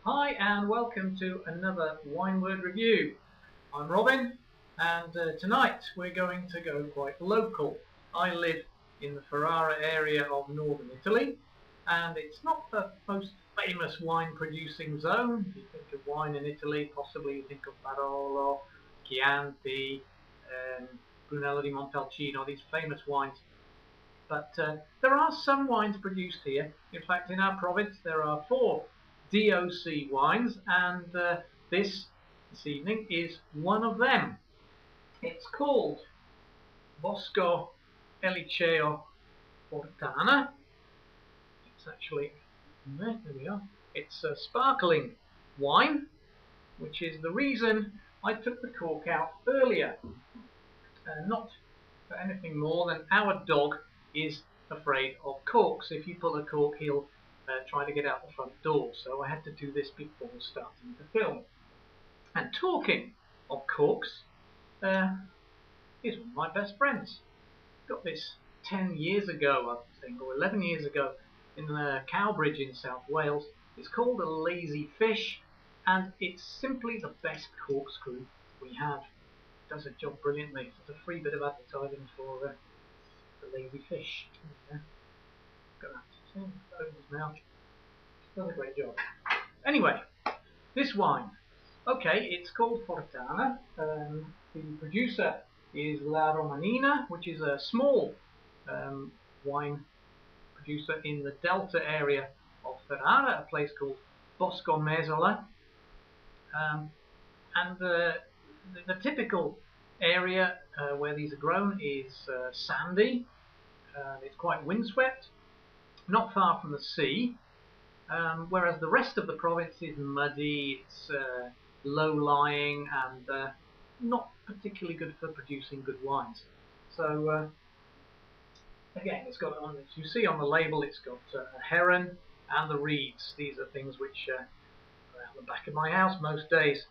Hi and welcome to another Wineword review. I'm Robin and tonight we're going to go quite local. I live in the Ferrara area of northern Italy and it's not the most famous wine producing zone. If you think of wine in Italy, possibly you think of Barolo, Chianti, Brunello di Montalcino, these famous wines. But there are some wines produced here. In fact, in our province there are 4 DOC wines, and this evening is one of them. It's called Bosco Eliceo Fortana. It's actually, there we are. It's a sparkling wine, which is the reason I took the cork out earlier. Not for anything more than our dog is afraid of corks. If you pull a cork, he'll try to get out the front door. So I had to do this before starting to film. And talking of corks, he's one of my best friends. Got this 10 years ago, I think, or 11 years ago, in the Cowbridge in South Wales. It's called a lazy fish, and it's simply the best corkscrew we have. It does a job brilliantly. It's a free bit of advertising for the lazy fish. Yeah. Got that in his mouth. Does a great job. Anyway, this wine. Okay, it's called Fortana. The producer is La Romanina, which is a small wine producer in the Delta area of Ferrara, a place called Bosco Eliceo. And the typical area where these are grown is sandy. It's quite windswept, not far from the sea, whereas the rest of the province is muddy, it's low-lying, and not particularly good for producing good wines. So again, it's got, as you see on the label, it's got a heron and the reeds. These are things which are out the back of my house most days.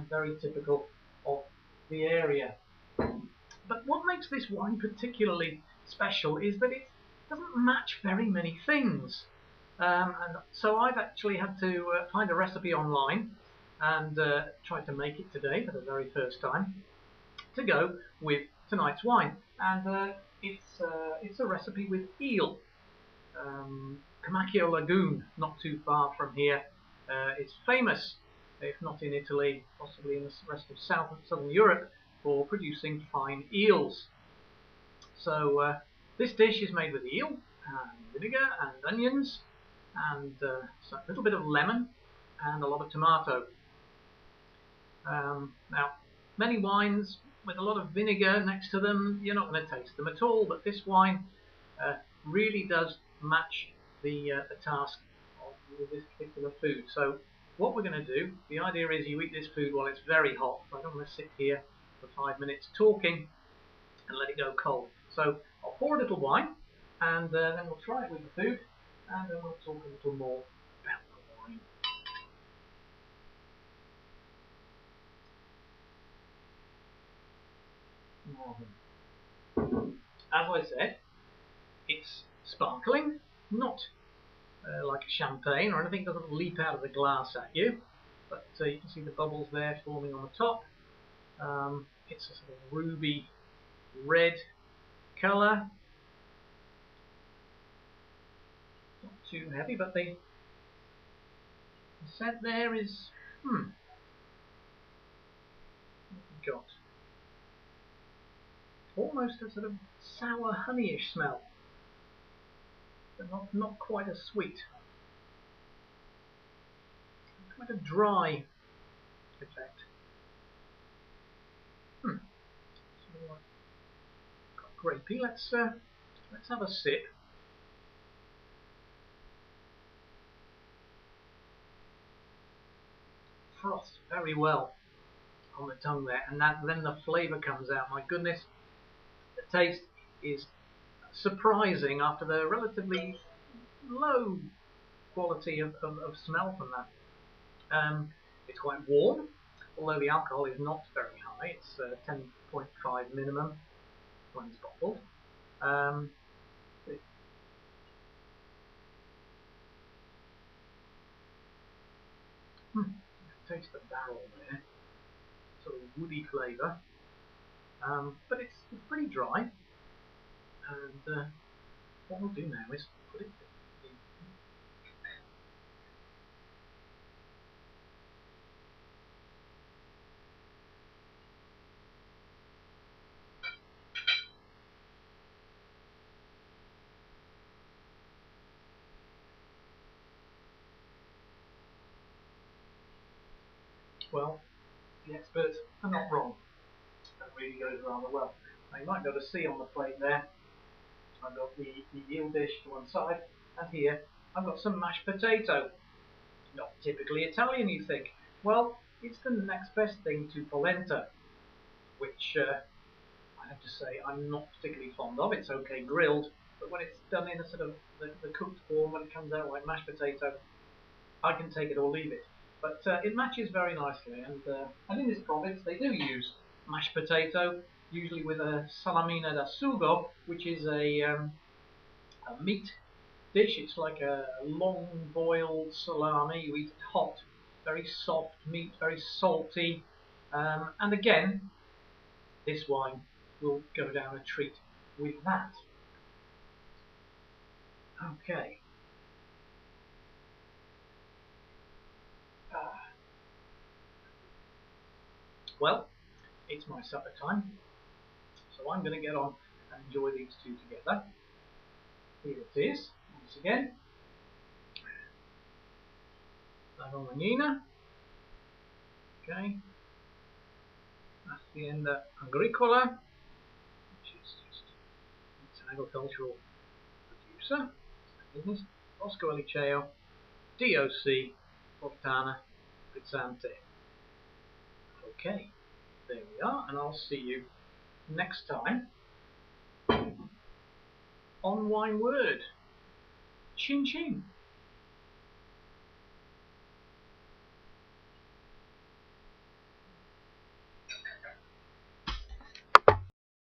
Very typical of the area. But what makes this wine particularly special is that it doesn't match very many things. And so I've actually had to find a recipe online and try to make it today for the very first time to go with tonight's wine. And it's a recipe with eel. Comacchio Lagoon, not too far from here, is famous, if not in Italy, possibly in the rest of South and Southern Europe, for producing fine eels. So this dish is made with eel and vinegar and onions and a little bit of lemon and a lot of tomato. Now, many wines with a lot of vinegar next to them, you're not going to taste them at all, but this wine really does match the task of this particular food. So what we're going to do, the idea is you eat this food while it's very hot. I don't want to sit here for 5 minutes talking and let it go cold. So I'll pour a little wine, and then we'll try it with the food, and then we'll talk a little more about the wine. As I said, it's sparkling, not like a champagne or anything. It doesn't leap out of the glass at you, but you can see the bubbles there forming on the top. It's a sort of ruby red colour. Not too heavy, but the scent there is what have we got? Almost a sort of sour honeyish smell, but not quite as sweet. Quite a dry effect. Got grapey. Let's have a sip. Froths very well on the tongue there, and then the flavour comes out. My goodness, the taste is surprising after the relatively low quality of smell from that. It's quite warm, although the alcohol is not very high. It's 10.5 minimum when it's bottled. Taste the barrel there, sort of woody flavour, but it's pretty dry. And what we'll do now is put it in. Well, the experts are not wrong. That really goes rather well. Now you might be able to see on the plate there, I've got the eel dish to one side, and here I've got some mashed potato. Not typically Italian, you think. Well, it's the next best thing to polenta, which I have to say I'm not particularly fond of. It's okay grilled, but when it's done in a sort of the cooked form, when it comes out like mashed potato, I can take it or leave it. But it matches very nicely, and in this province they do use mashed potato, usually with a salamina da sugo, which is a meat dish. It's like a long boiled salami. You eat it hot, very soft meat, very salty, and again, this wine will go down a treat with that. Okay. Well, it's my supper time, so I'm going to get on and enjoy these two together. Here it is, once again. La Romanina. Okay. Azienda Agricola, which is just it's an agricultural producer. Business. Bosco Eliceo, DOC, Fortana, Frizzante. Okay, there we are, and I'll see you next time on Wineword. Chin chin.